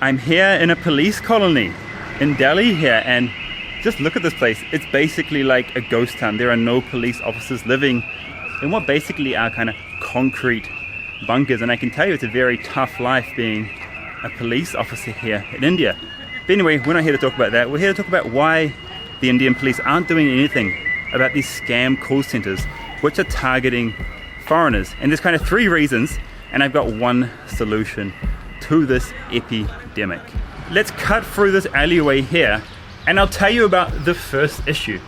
I'm here in a police colony in Delhi here, and just look at this place. It's basically like a ghost town. There are no police officers living in what basically are kind of concrete bunkers, and I can tell you it's a very tough life being a police officer here in India. But anyway, we're not here to talk about that. We're here to talk about why the Indian police aren't doing anything about these scam call centers which are targeting foreigners. And there's kind of three reasons, and I've got one solution to this epidemic. Let's cut through this alleyway here, and I'll tell you about the first issue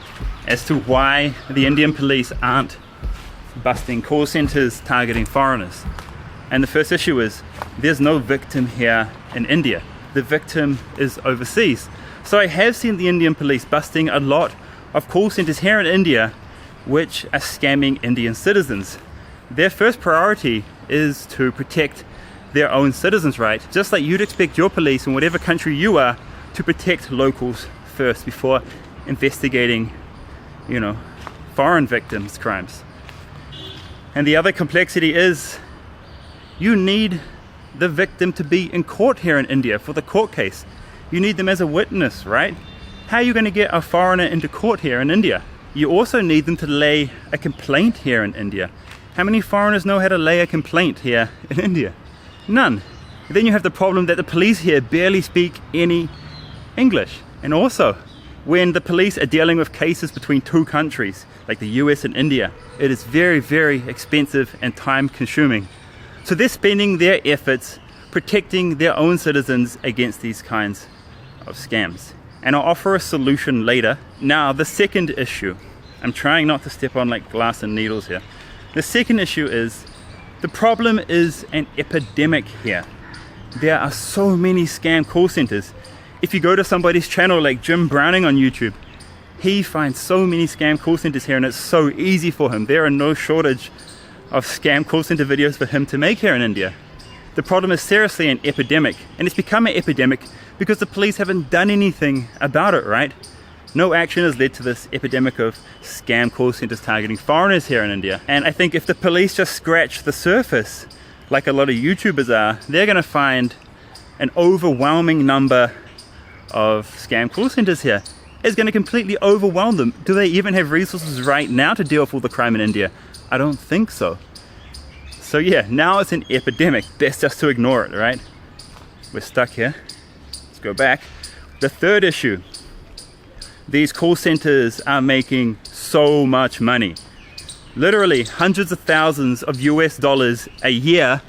as to why the Indian police aren't busting call centers targeting foreigners. And the first issue is there's no victim here in India. The victim is overseas. So I have seen the Indian police busting a lot of call centers here in India which are scamming Indian citizens. Their first priority is to protect their own citizens, right? Just like you'd expect your police in whatever country you are to protect locals first before investigating, foreign victims' crimes. And the other complexity is you need the victim to be in court here in India for the court case. You need them as a witness, right? How are you going to get a foreigner into court here in India? You also need them to lay a complaint here in India. How many foreigners know how to lay a complaint here in India? None. Then you have the problem that the police here barely speak any English. And also, when the police are dealing with cases between two countries, like the US and India, it is very, very expensive and time consuming. So they're spending their efforts protecting their own citizens against these kinds of scams. And I'll offer a solution later. Now, the second issue, I'm trying not to step on like glass and needles here. The second issue is the problem is an epidemic here. There are so many scam call centers. If you go to somebody's channel like Jim Browning on YouTube, he finds so many scam call centers here, and it's so easy for him. There are no shortage of scam call center videos for him to make here in India. The problem is seriously an epidemic, and it's become an epidemic because the police haven't done anything about it, right? No action has led to this epidemic of scam call centers targeting foreigners here in India. And I think if the police just scratch the surface, like a lot of YouTubers are, they're going to find an overwhelming number of scam call centers here. It's going to completely overwhelm them. Do they even have resources right now to deal with all the crime in India? I don't think so. So yeah, now it's an epidemic. Best just to ignore it, right? We're stuck here. Let's go back. The third issue. These call centers are making so much money. Literally hundreds of thousands of US dollars a year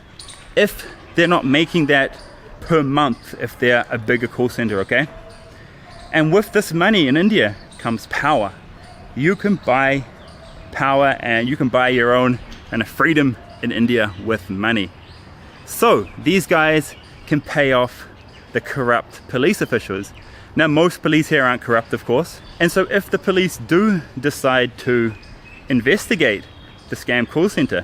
if they're not making that per month if they're a bigger call center, okay? And with this money in India comes power. You can buy power and you can buy your own kind of freedom in India with money. So these guys can pay off the corrupt police officials. Now, most police here aren't corrupt, of course. And so if the police do decide to investigate the scam call center,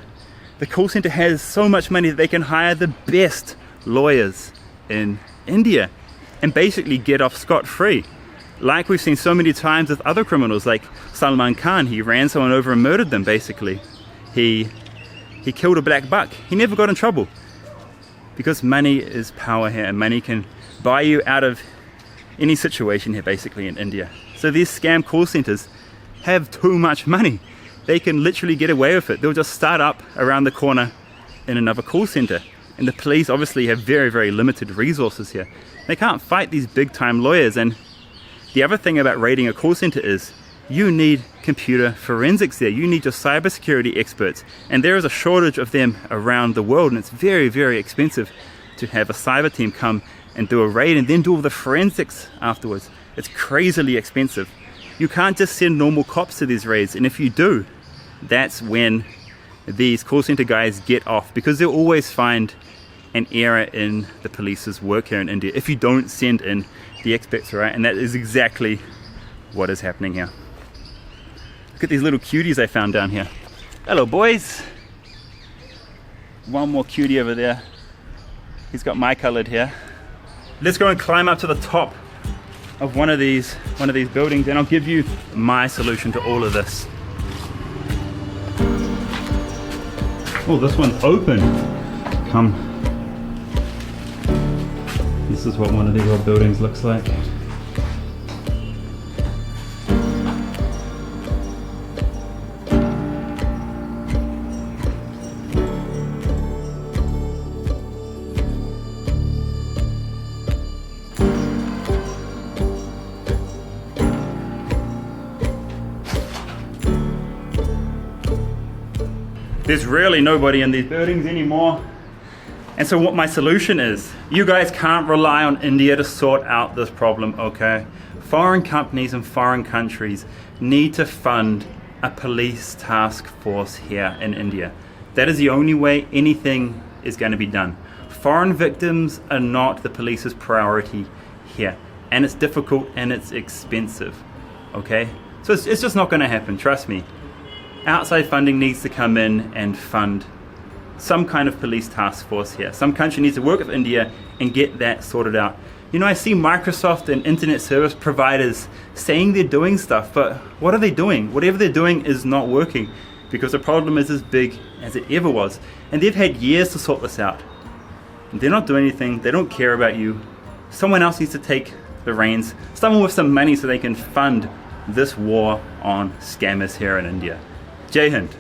the call center has so much money that they can hire the best lawyers in India and basically get off scot-free. Like we've seen so many times with other criminals, like Salman Khan. He ran someone over and murdered them, basically. He killed a black buck. He never got in trouble. Because money is power here, and money can buy you out of any situation here, basically, in India. So these scam call centers have too much money. They can literally get away with it. They'll just start up around the corner in another call center. And the police obviously have very, very limited resources here. They can't fight these big-time lawyers. And the other thing about raiding a call center is you need computer forensics there. You need your cybersecurity experts. And there is a shortage of them around the world. And it's very, very expensive to have a cyber team come and do a raid and then do all the forensics afterwards. It's crazily expensive. You can't just send normal cops to these raids. And if you do, that's when these call center guys get off, because they'll always find an error in the police's work here in India if you don't send in the experts, right? And that is exactly what is happening here. Look at these little cuties I found down here. Hello, boys. One more cutie over there. He's got my colored hair. Let's go and climb up to the top of one of these buildings, and I'll give you my solution to all of this. Oh, this one's open. Come This is what one of these old buildings looks like. There's really nobody in these buildings anymore. And so what my solution is, you guys can't rely on India to sort out this problem, okay? Foreign companies and foreign countries need to fund a police task force here in India. That is the only way anything is going to be done. Foreign victims are not the police's priority here. And it's difficult and it's expensive, okay? So it's just not going to happen, trust me. Outside funding needs to come in and fund some kind of police task force here. Some country needs to work with India and get that sorted out. You know, I see Microsoft and internet service providers saying they're doing stuff, but what are they doing? Whatever they're doing is not working because the problem is as big as it ever was. And they've had years to sort this out. They're not doing anything. They don't care about you. Someone else needs to take the reins. Someone with some money so they can fund this war on scammers here in India. Jai Hind.